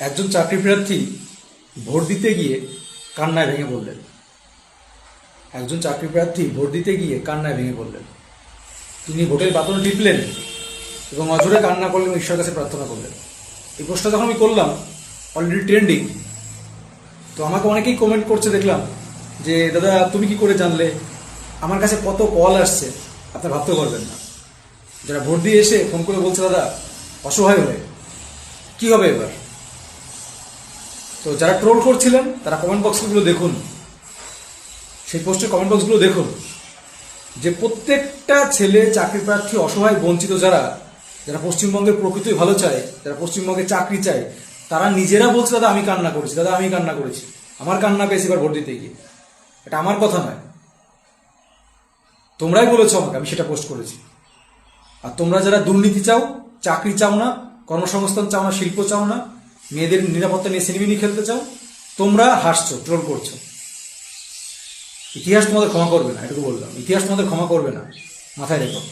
একজন চাকরি প্রার্থী ভোট দিতে গিয়ে কান্নায় ভেঙে পড়লেন। একজন চাকরি প্রার্থী ভোট দিতে গিয়ে কান্নায় ভেঙে পড়লেন। তিনি ভোটের বাটন টিপলেন এবং অঝরে কান্না করলেন, ঈশ্বরের কাছে প্রার্থনা করলেন। এই প্রশ্নটা যখন আমি করলাম, অলরেডি ট্রেন্ডিং, তো আমাকে অনেকেই কমেন্ট করছে দেখলাম যে দাদা তুমি কি করে জানলে। আমার কাছে কত কল আসছে আপনার ভাবতে পারবেন না। যারা ভোট দিয়ে এসে ফোন করে বলছে দাদা অসহায় হয়ে কি হবে এবার। তো যারা ট্রোল করছিলেন তারা কমেন্ট বক্সগুলো দেখুন, সেই পোস্টের কমেন্ট বক্সগুলো দেখুন, যে প্রত্যেকটা ছেলে চাকরি প্রার্থী অসহায় বঞ্চিত যারা যারা পশ্চিমবঙ্গের প্রকৃতই ভালো চায়, যারা পশ্চিমবঙ্গে চাকরি চায়, তারা নিজেরা বলছে দাদা আমি কান্না করেছি, দাদা আমি কান্না করেছি, আমার কান্না পেয়েছি এবার ভোট দিতে গিয়ে। এটা আমার কথা নয়, তোমরাই বলেছো আমাকে, আমি সেটা পোস্ট করেছি। আর তোমরা যারা দুর্নীতি চাও, চাকরি চাও না, কর্মসংস্থান চাও না, শিল্প চাও না, মেয়েদের নিরাপত্তা নিয়ে সিনেমিনি খেলতে চাও, তোমরা হাসছো, ট্রোল করছো। ইতিহাস তোমাদের ক্ষমা করবে না, এটুকু বললাম, ইতিহাস তোমাদের ক্ষমা করবে না, মাথায় রেখো।